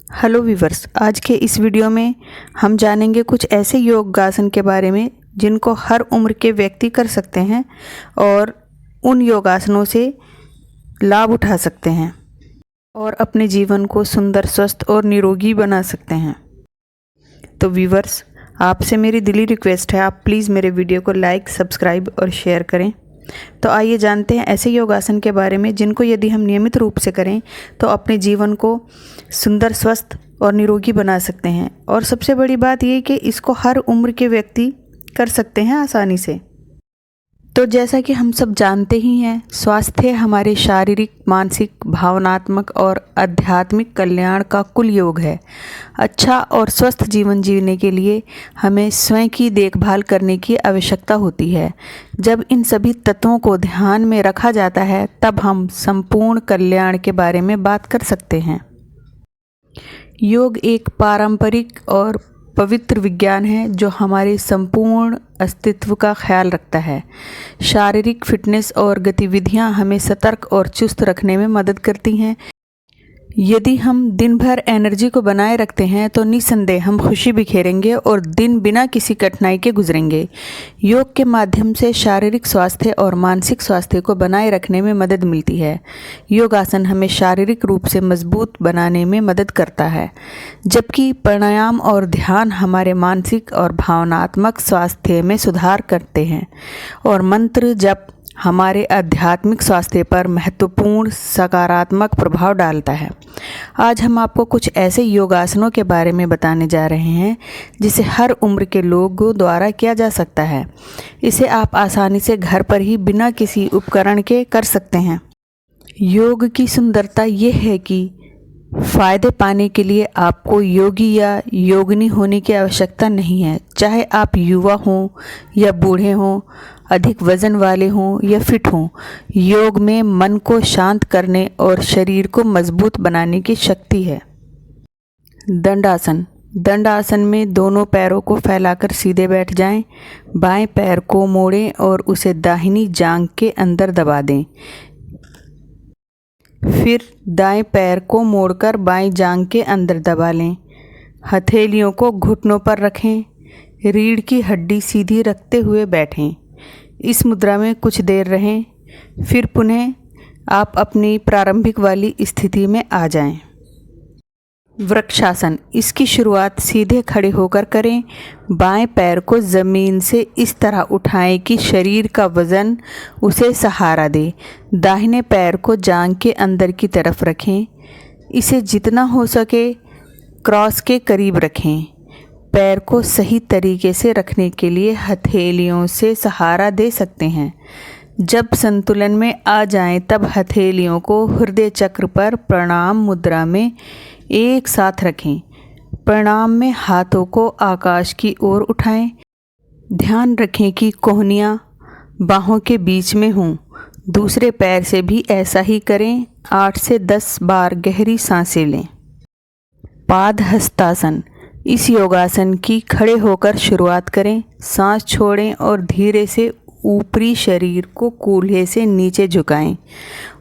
Hello viewers, आज के इस वीडियो में हम जानेंगे कुछ ऐसे योगासन के बारे में जिनको हर उम्र के व्यक्ति कर सकते हैं और उन योगासनों से लाभ उठा सकते हैं और अपने जीवन को सुंदर, स्वस्थ और निरोगी बना सकते हैं। तो वीवर्स, आपसे मेरी दिली रिक्वेस्ट है, आप प्लीज़ मेरे वीडियो को लाइक, सब्सक्राइब और शेयर करें। तो आइए जानते हैं ऐसे योगासन के बारे में जिनको यदि हम नियमित रूप से करें तो अपने जीवन को सुंदर, स्वस्थ और निरोगी बना सकते हैं। और सबसे बड़ी बात ये कि इसको हर उम्र के व्यक्ति कर सकते हैं आसानी से। तो जैसा कि हम सब जानते ही हैं, स्वास्थ्य हमारे शारीरिक, मानसिक, भावनात्मक और आध्यात्मिक कल्याण का कुल योग है। अच्छा और स्वस्थ जीवन जीने के लिए हमें स्वयं की देखभाल करने की आवश्यकता होती है। जब इन सभी तत्वों को ध्यान में रखा जाता है तब हम संपूर्ण कल्याण के बारे में बात कर सकते हैं। योग एक पारंपरिक और पवित्र विज्ञान है जो हमारे संपूर्ण अस्तित्व का ख्याल रखता है। शारीरिक फिटनेस और गतिविधियां हमें सतर्क और चुस्त रखने में मदद करती हैं। यदि हम दिन भर एनर्जी को बनाए रखते हैं तो निस्संदेह हम खुशी बिखेरेंगे और दिन बिना किसी कठिनाई के गुजरेंगे। योग के माध्यम से शारीरिक स्वास्थ्य और मानसिक स्वास्थ्य को बनाए रखने में मदद मिलती है। योगासन हमें शारीरिक रूप से मजबूत बनाने में मदद करता है, जबकि प्राणायाम और ध्यान हमारे मानसिक और भावनात्मक स्वास्थ्य में सुधार करते हैं और मंत्र जप हमारे आध्यात्मिक स्वास्थ्य पर महत्वपूर्ण सकारात्मक प्रभाव डालता है। आज हम आपको कुछ ऐसे योगासनों के बारे में बताने जा रहे हैं जिसे हर उम्र के लोगों द्वारा किया जा सकता है। इसे आप आसानी से घर पर ही बिना किसी उपकरण के कर सकते हैं। योग की सुंदरता ये है कि फ़ायदे पाने के लिए आपको योगी या योगिनी होने की आवश्यकता नहीं है। चाहे आप युवा हों या बूढ़े हों, अधिक वजन वाले हों या फिट हों, योग में मन को शांत करने और शरीर को मजबूत बनाने की शक्ति है। दंडासन। दंडासन में दोनों पैरों को फैलाकर सीधे बैठ जाएं। बाएं पैर को मोड़ें और उसे दाहिनी जांघ के अंदर दबा दें। फिर दाएं पैर को मोड़कर बाएं जांघ के अंदर दबा लें। हथेलियों को घुटनों पर रखें। रीढ़ की हड्डी सीधी रखते हुए बैठें। इस मुद्रा में कुछ देर रहें, फिर पुनः आप अपनी प्रारंभिक वाली स्थिति में आ जाएं। वृक्षासन। इसकी शुरुआत सीधे खड़े होकर करें। बाएं पैर को ज़मीन से इस तरह उठाएं कि शरीर का वज़न उसे सहारा दे। दाहिने पैर को जांघ के अंदर की तरफ रखें। इसे जितना हो सके क्रॉस के करीब रखें। पैर को सही तरीके से रखने के लिए हथेलियों से सहारा दे सकते हैं। जब संतुलन में आ जाएं तब हथेलियों को हृदय चक्र पर प्रणाम मुद्रा में एक साथ रखें। प्रणाम में हाथों को आकाश की ओर उठाएं। ध्यान रखें कि कोहनियाँ बाहों के बीच में हों। दूसरे पैर से भी ऐसा ही करें। 8 से 10 बार गहरी सांसें लें। पाद हस्तासन। इस योगासन की खड़े होकर शुरुआत करें। सांस छोड़ें और धीरे से ऊपरी शरीर को कूल्हे से नीचे झुकाएं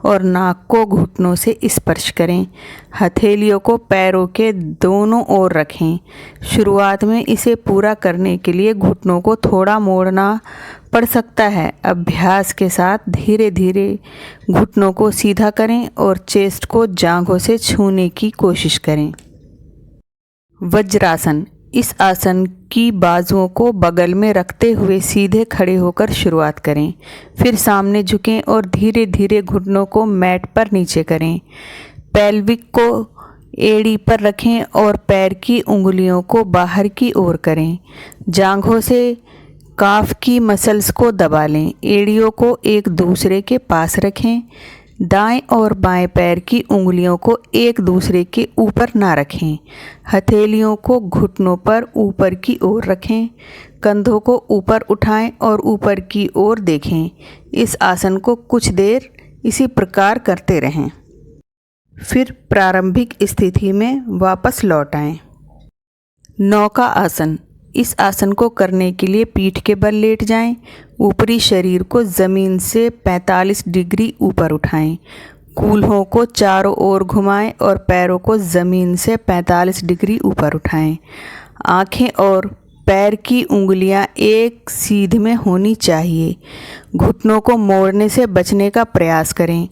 और नाक को घुटनों से स्पर्श करें। हथेलियों को पैरों के दोनों ओर रखें। शुरुआत में इसे पूरा करने के लिए घुटनों को थोड़ा मोड़ना पड़ सकता है। अभ्यास के साथ धीरे धीरे घुटनों को सीधा करें और चेस्ट को जांघों से छूने की कोशिश करें। वज्रासन। इस आसन की बाजुओं को बगल में रखते हुए सीधे खड़े होकर शुरुआत करें। फिर सामने झुकें और धीरे धीरे घुटनों को मैट पर नीचे करें। पेल्विक को एड़ी पर रखें और पैर की उंगलियों को बाहर की ओर करें। जांघों से काफ की मसल्स को दबा लें। एड़ियों को एक दूसरे के पास रखें। दाएं और बाएं पैर की उंगलियों को एक दूसरे के ऊपर ना रखें। हथेलियों को घुटनों पर ऊपर की ओर रखें। कंधों को ऊपर उठाएं और ऊपर की ओर देखें। इस आसन को कुछ देर इसी प्रकार करते रहें। फिर प्रारंभिक स्थिति में वापस लौट आएं। नौका आसन। इस आसन को करने के लिए पीठ के बल लेट जाएं। ऊपरी शरीर को ज़मीन से 45 डिग्री ऊपर उठाएं। कूल्हों को चारों ओर घुमाएं और पैरों को ज़मीन से 45 डिग्री ऊपर उठाएं। आँखें और पैर की उंगलियां एक सीध में होनी चाहिए। घुटनों को मोड़ने से बचने का प्रयास करें।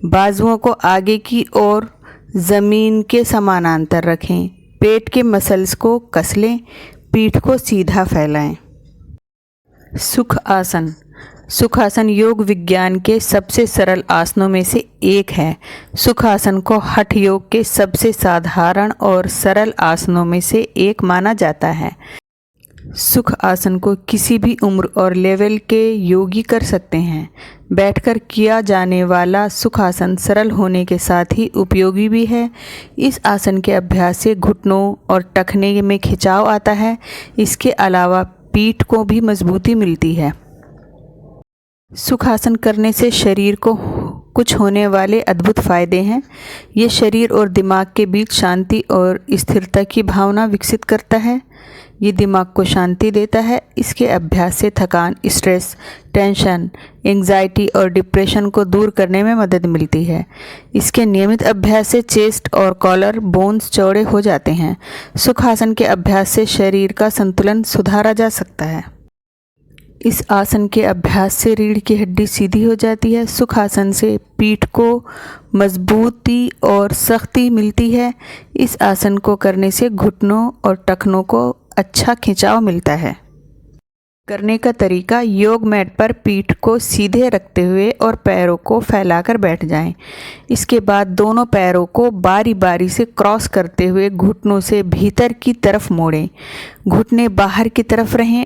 बाजुओं को आगे की ओर ज़मीन के समानांतर रखें। पेट के मसल्स को कस लें। पीठ को सीधा फैलाएं। सुख आसन। सुखासन योग विज्ञान के सबसे सरल आसनों में से एक है। सुखासन को हठ योग के सबसे साधारण और सरल आसनों में से एक माना जाता है। सुख आसन को किसी भी उम्र और लेवल के योगी कर सकते हैं। बैठकर किया जाने वाला सुखासन सरल होने के साथ ही उपयोगी भी है। इस आसन के अभ्यास से घुटनों और टखने में खिंचाव आता है। इसके अलावा पीठ को भी मजबूती मिलती है। सुखासन करने से शरीर को कुछ होने वाले अद्भुत फ़ायदे हैं। ये शरीर और दिमाग के बीच शांति और स्थिरता की भावना विकसित करता है। ये दिमाग को शांति देता है। इसके अभ्यास से थकान, स्ट्रेस, टेंशन, एंग्जाइटी और डिप्रेशन को दूर करने में मदद मिलती है। इसके नियमित अभ्यास से चेस्ट और कॉलर बोन्स चौड़े हो जाते हैं। सुखासन के अभ्यास से शरीर का संतुलन सुधारा जा सकता है। इस आसन के अभ्यास से रीढ़ की हड्डी सीधी हो जाती है। सुखासन से पीठ को मजबूती और सख्ती मिलती है। इस आसन को करने से घुटनों और टखनों को अच्छा खिंचाव मिलता है। करने का तरीका: योग मैट पर पीठ को सीधे रखते हुए और पैरों को फैलाकर बैठ जाएं। इसके बाद दोनों पैरों को बारी बारी से क्रॉस करते हुए घुटनों से भीतर की तरफ मोड़ें। घुटने बाहर की तरफ रहें।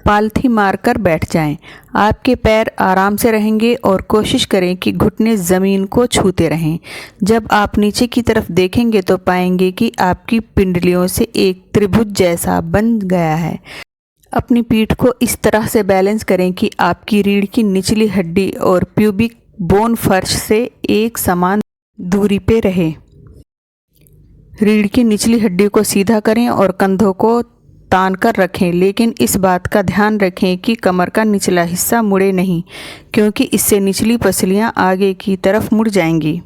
पालथी मारकर बैठ जाएं। आपके पैर आराम से रहेंगे और कोशिश करें कि घुटने ज़मीन को छूते रहें। जब आप नीचे की तरफ देखेंगे तो पाएंगे कि आपकी पिंडलियों से एक त्रिभुज जैसा बन गया है। अपनी पीठ को इस तरह से बैलेंस करें कि आपकी रीढ़ की निचली हड्डी और प्यूबिक बोन फर्श से एक समान दूरी पे रहे। रीढ़ की निचली हड्डी को सीधा करें और कंधों को तान कर रखें, लेकिन इस बात का ध्यान रखें कि कमर का निचला हिस्सा मुड़े नहीं, क्योंकि इससे निचली पसलियां आगे की तरफ मुड़ जाएंगी।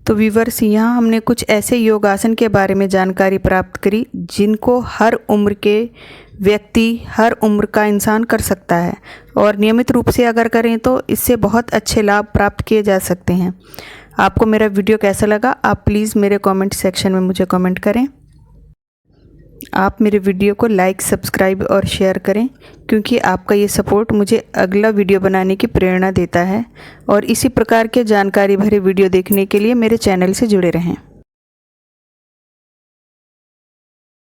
तो व्यूअर्स, यहाँ हमने कुछ ऐसे योगासन के बारे में जानकारी प्राप्त करी जिनको हर उम्र के व्यक्ति, हर उम्र का इंसान कर सकता है और नियमित रूप से अगर करें तो इससे बहुत अच्छे लाभ प्राप्त किए जा सकते हैं। आपको मेरा वीडियो कैसा लगा, आप प्लीज़ मेरे कमेंट सेक्शन में मुझे कमेंट करें। आप मेरे वीडियो को लाइक, सब्सक्राइब और शेयर करें, क्योंकि आपका ये सपोर्ट मुझे अगला वीडियो बनाने की प्रेरणा देता है। और इसी प्रकार के जानकारी भरे वीडियो देखने के लिए मेरे चैनल से जुड़े रहें।